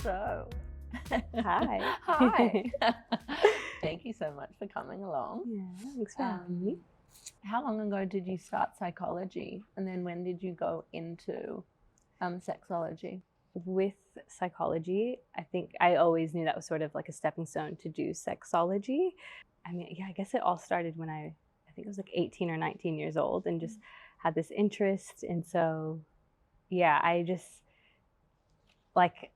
show. Hi. Hi. Thank you so much for coming along. Yeah, thanks for having me. How long ago did you start psychology? And then when did you go into sexology? With psychology, I think I always knew that was sort of like a stepping stone to do sexology. I mean, yeah, I guess it all started when I think I was like 18 or 19 years old and just had this interest. And so, yeah, I just like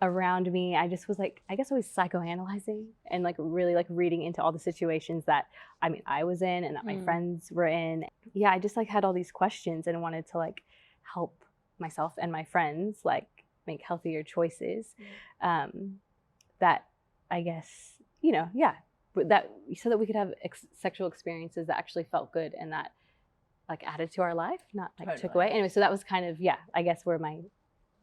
around me, I just was like, I guess always psychoanalyzing and like really like reading into all the situations that I was in and that my friends were in. Yeah, I just like had all these questions and wanted to like help myself and my friends like make healthier choices. That I guess, that so that we could have sexual experiences that actually felt good and that like added to our life, not like took away. Anyway, so that was kind of, I guess where my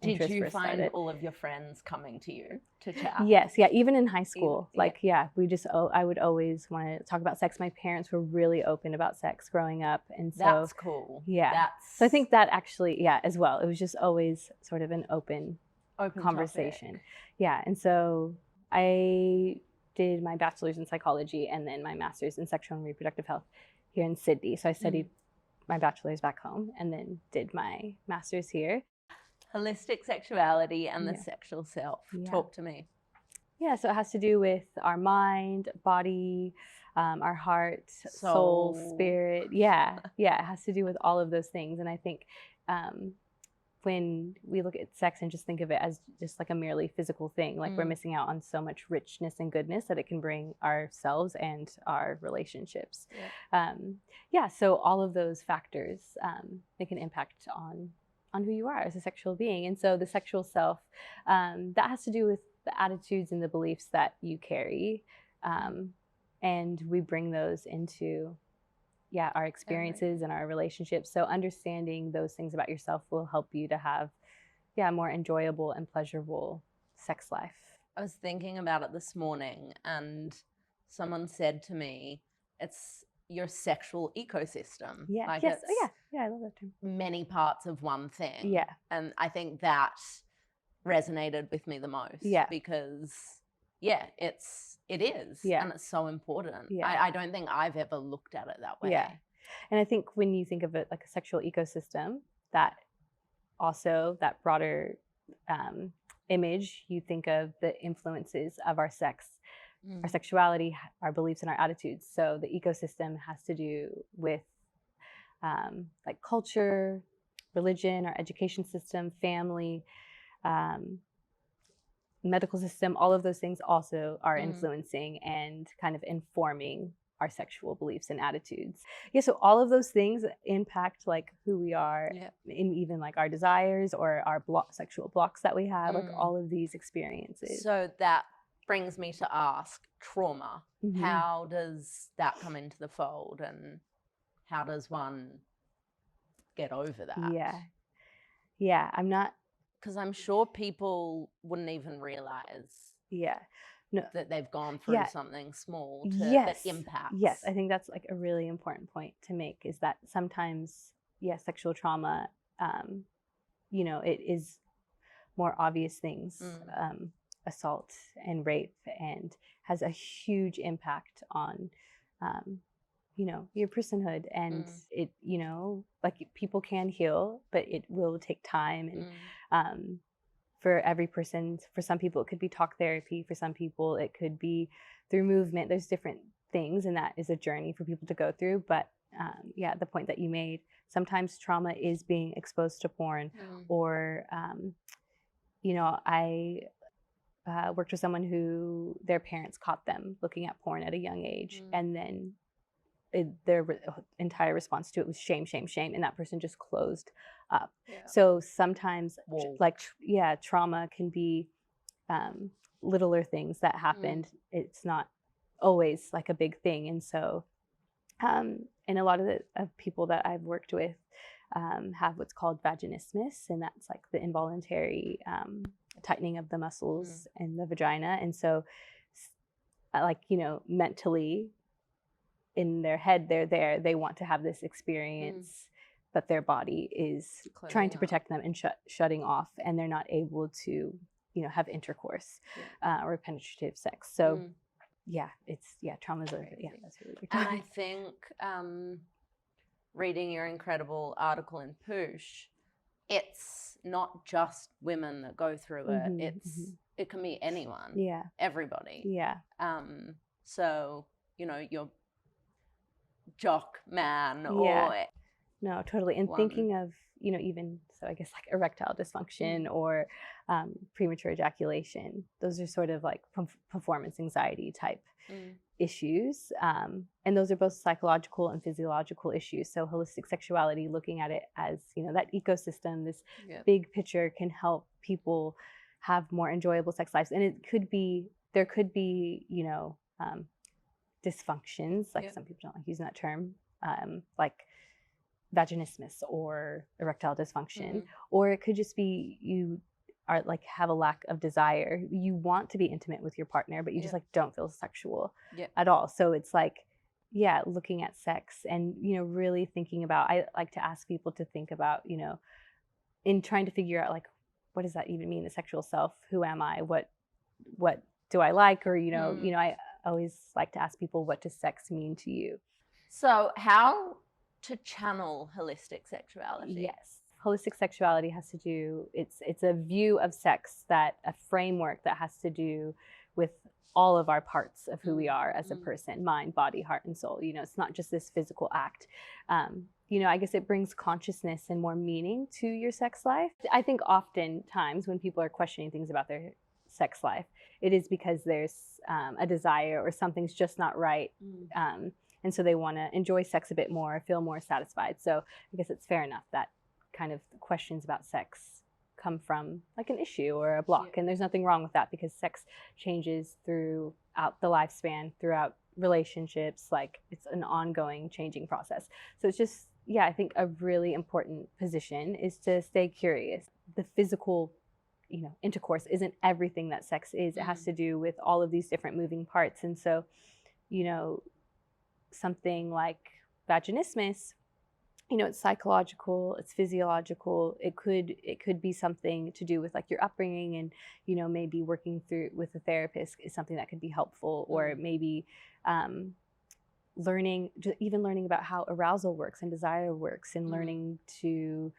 Did you find started. all of your friends coming to you to chat? Yes, yeah, even in high school. I would always want to talk about sex. My parents were really open about sex growing up. And so that's cool. Yeah. So I think that actually, as well. It was just always sort of an open conversation. Topic. Yeah. And so I did my bachelor's in psychology and then my master's in sexual and reproductive health here in Sydney. So I studied my bachelor's back home and then did my master's here. Holistic sexuality and the sexual self. Talk to me. Yeah, so it has to do with our mind, body, our heart, soul, spirit. Yeah, it has to do with all of those things. And I think when we look at sex and just think of it as just like a merely physical thing, like we're missing out on so much richness and goodness that it can bring ourselves and our relationships. So all of those factors make an impact on who you are as a sexual being. And so the sexual self, that has to do with the attitudes and the beliefs that you carry. And we bring those into our experiences and our relationships. So understanding those things about yourself will help you to have a more enjoyable and pleasurable sex life. I was thinking about it this morning and someone said to me, it's your sexual ecosystem. Yeah. Like yes. I love that term. Many parts of one thing. Yeah. And I think that resonated with me the most. Yeah. Because it is. Yeah. And it's so important. Yeah. I don't think I've ever looked at it that way. Yeah. And I think when you think of it like a sexual ecosystem, that also that broader image, you think of the influences of our sex, our sexuality, our beliefs, and our attitudes. So the ecosystem has to do with like culture, religion, our education system, family, medical system. All of those things also are influencing and kind of informing our sexual beliefs and attitudes. Yeah, so all of those things impact like who we are, in even like our desires or our sexual blocks that we have, like all of these experiences. So that brings me to ask trauma. How does that come into the fold and how does one get over that? Yeah, I'm not, because I'm sure people wouldn't even realize that they've gone through something small that impacts. Yes, I think that's like a really important point to make, is that sometimes, sexual trauma, it is more obvious things, assault and rape, and has a huge impact on, your personhood. And it, like people can heal, but it will take time. And for every person, for some people, it could be talk therapy. For some people, it could be through movement. There's different things, and that is a journey for people to go through. But the point that you made, sometimes trauma is being exposed to porn, or, I worked with someone who their parents caught them looking at porn at a young age, and then their entire response to it was shame, shame, shame, and that person just closed up. So sometimes trauma can be littler things that happened. It's not always like a big thing. And so and a lot of the people that I've worked with have what's called vaginismus, and that's like the involuntary tightening of the muscles in the vagina. And so mentally in their head, they want to have this experience, but their body is trying to protect them and shutting off, and they're not able to you know, have intercourse or penetrative sex. So trauma's that's really big. And I think reading your incredible article in Push, it's not just women that go through it. It can be anyone. Yeah. Everybody. Yeah. So, you know, your jock man or no, totally. And thinking of, you know, even so I guess like erectile dysfunction or premature ejaculation, those are sort of like performance anxiety type issues. And those are both psychological and physiological issues. So holistic sexuality, looking at it as, you know, that ecosystem, this big picture can help people have more enjoyable sex lives. And there could be, you know, dysfunctions, like some people don't like using that term, like vaginismus or erectile dysfunction, or it could just be you are like have a lack of desire. You want to be intimate with your partner, but you just like don't feel sexual at all. So it's like, looking at sex and, you know, really thinking about, I like to ask people to think about, you know, in trying to figure out like, what does that even mean? The sexual self, who am I? What do I like? Or, you know, I always like to ask people, what does sex mean to you? So how to channel holistic sexuality? Yes. Holistic sexuality has to do, it's a view of sex, that a framework that has to do with all of our parts of who we are as a person, mind, body, heart, and soul. You know, it's not just this physical act. You know, I guess it brings consciousness and more meaning to your sex life. I think oftentimes when people are questioning things about their sex life, it is because there's a desire or something's just not right. And so they want to enjoy sex a bit more, feel more satisfied. So I guess it's fair enough that kind of questions about sex come from like an issue or a block. And there's nothing wrong with that, because sex changes throughout the lifespan, throughout relationships. Like it's an ongoing changing process. So it's just, I think a really important position is to stay curious. The physical, you know, intercourse isn't everything that sex is. It has to do with all of these different moving parts. And so, you know, something like vaginismus, you know, it's psychological, it's physiological. It could be something to do with like your upbringing, and, you know, maybe working through with a therapist is something that could be helpful, or maybe learning about how arousal works and desire works, and learning to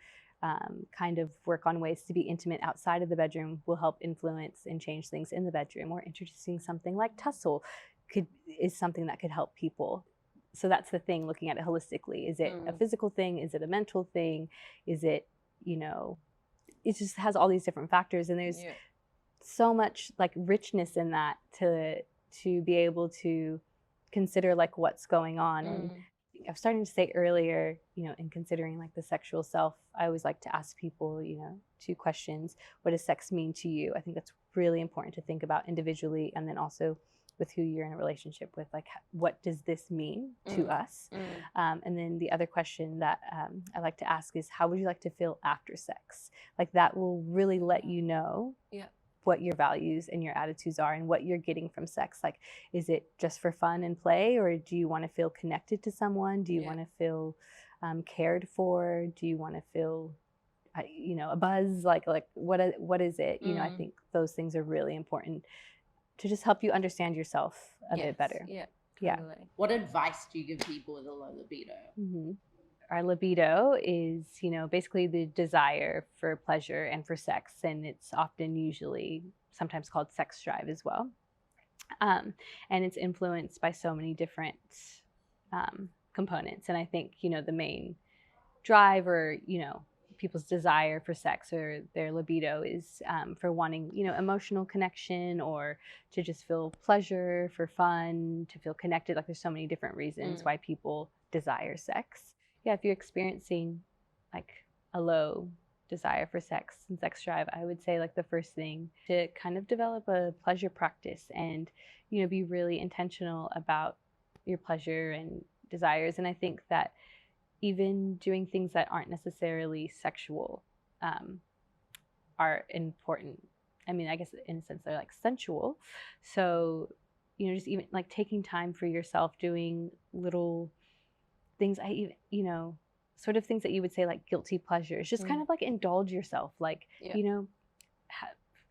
kind of work on ways to be intimate outside of the bedroom will help influence and change things in the bedroom. Or introducing something like Tussle is something that could help people. So that's the thing, looking at it holistically. Is it a physical thing? Is it a mental thing? Is it, you know, it just has all these different factors, and there's so much like richness in that to be able to consider like what's going on. And I was starting to say earlier, you know, in considering like the sexual self, I always like to ask people, you know, 2 questions. What does sex mean to you? I think that's really important to think about individually, and then also with who you're in a relationship with, like what does this mean to us? And then the other question that I like to ask is, how would you like to feel after sex? Like that will really let you know what your values and your attitudes are, and what you're getting from sex. Like, is it just for fun and play, or do you want to feel connected to someone? Do you want to feel cared for? Do you want to feel you know, a buzz? Like what is it? You know, I think those things are really important to just help you understand yourself a bit better. Totally. What advice do you give people with a low libido? Our libido is, you know, basically the desire for pleasure and for sex, and it's often usually sometimes called sex drive as well. And it's influenced by so many different components. And I think, you know, the main drive, or, you know, people's desire for sex or their libido is for wanting, you know, emotional connection, or to just feel pleasure, for fun, to feel connected. Like there's so many different reasons why people desire sex. If you're experiencing like a low desire for sex and sex drive, I would say like the first thing to kind of develop a pleasure practice, and, you know, be really intentional about your pleasure and desires. And I think that even doing things that aren't necessarily sexual are important. I mean, I guess in a sense they're like sensual. So, you know, just even like taking time for yourself, doing little things, you know, sort of things that you would say like guilty pleasures, just kind of like indulge yourself, like, you know,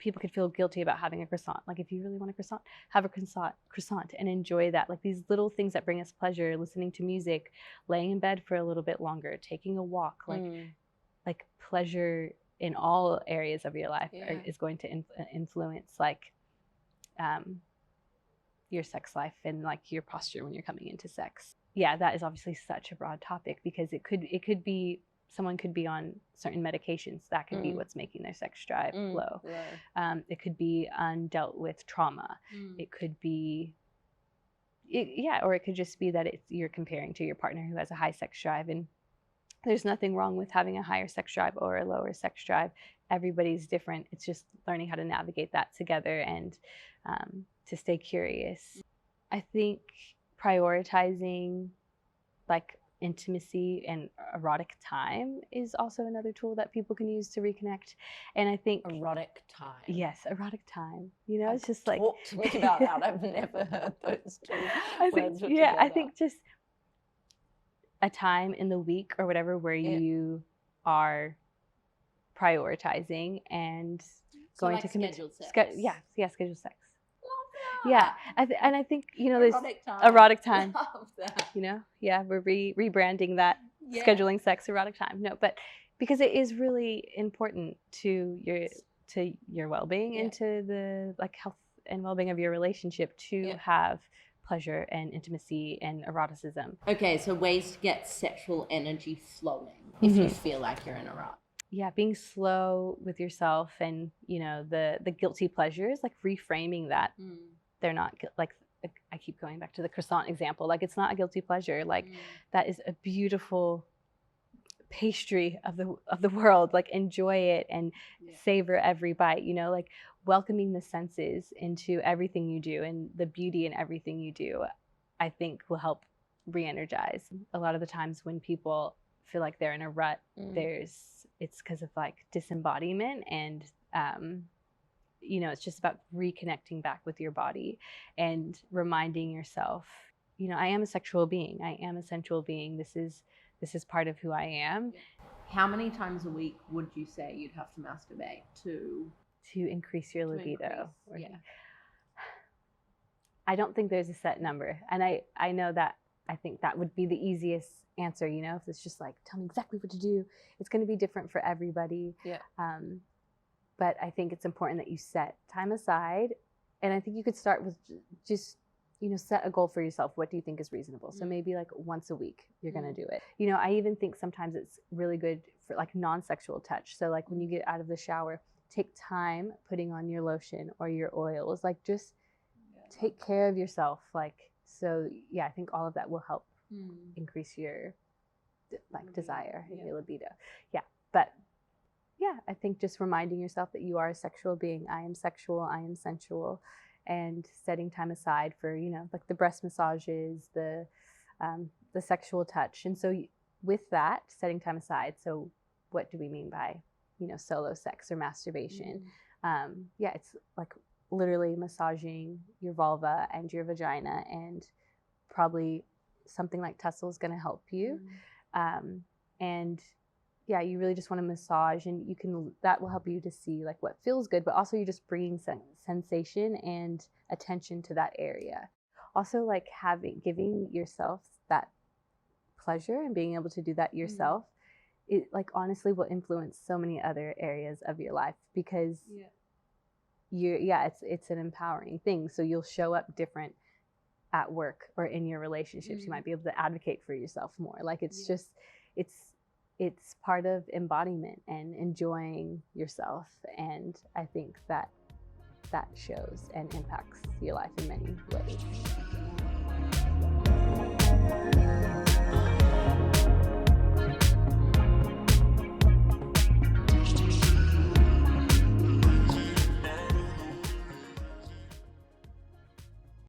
people could feel guilty about having a croissant. Like if you really want a croissant, have a croissant and enjoy that. Like these little things that bring us pleasure, listening to music, laying in bed for a little bit longer, taking a walk, like pleasure in all areas of your life is going to influence like your sex life and like your posture when you're coming into sex. Yeah, that is obviously such a broad topic because it could be someone could be on certain medications. That could be what's making their sex drive low. It could be undealt with trauma. It could be, or it could just be that you're comparing to your partner who has a high sex drive, and there's nothing wrong with having a higher sex drive or a lower sex drive. Everybody's different. It's just learning how to navigate that together and to stay curious. I think prioritizing like intimacy and erotic time is also another tool that people can use to reconnect. And I think erotic time. Yes, erotic time. You know, it's just like talk to me about that. I've never heard those two words put I together. think just a time in the week or whatever where you are prioritizing and going like to commit. scheduled sex. Scheduled sex. Love Yeah, that. and I think there's erotic time. Love that. We're rebranding that scheduling sex erotic time. No, but because it is really important to your well-being and to the like health and well-being of your relationship to have pleasure and intimacy and eroticism. Okay, so ways to get sexual energy flowing if you feel like you're in a rut. Yeah, being slow with yourself and the guilty pleasures, like reframing that. They're not like, I keep going back to the croissant example. Like it's not a guilty pleasure. Like that is a beautiful pastry of the world. Like enjoy it and savor every bite. Like welcoming the senses into everything you do and the beauty in everything you do, I think will help re-energize. A lot of the times when people feel like they're in a rut, it's because of like disembodiment and it's just about reconnecting back with your body and reminding yourself, I am a sexual being. I am a sensual being. This is part of who I am. How many times a week would you say you'd have to masturbate to increase your libido? I don't think there's a set number. And I know that I think that would be the easiest answer, if it's just like, tell me exactly what to do. It's going to be different for everybody. But I think it's important that you set time aside. And I think you could start with just, set a goal for yourself. What do you think is reasonable? So maybe like once a week, you're going to do it. I even think sometimes it's really good for like non-sexual touch. So like when you get out of the shower, take time putting on your lotion or your oils, like just take care of yourself. Like, so I think all of that will help increase your like desire and your libido. But I think just reminding yourself that you are a sexual being. I am sexual, I am sensual, and setting time aside for, like the breast massages, the sexual touch. And so with that, setting time aside. So what do we mean by, solo sex or masturbation? It's like literally massaging your vulva and your vagina, and probably something like Tussle is going to help you. You really just want to massage, and that will help you to see like what feels good, but also you're just bringing sensation and attention to that area. Also like giving yourself that pleasure and being able to do that yourself, it like honestly will influence so many other areas of your life because it's an empowering thing. So you'll show up different at work or in your relationships. You might be able to advocate for yourself more. Like it's just, it's part of embodiment and enjoying yourself. And I think that shows and impacts your life in many ways.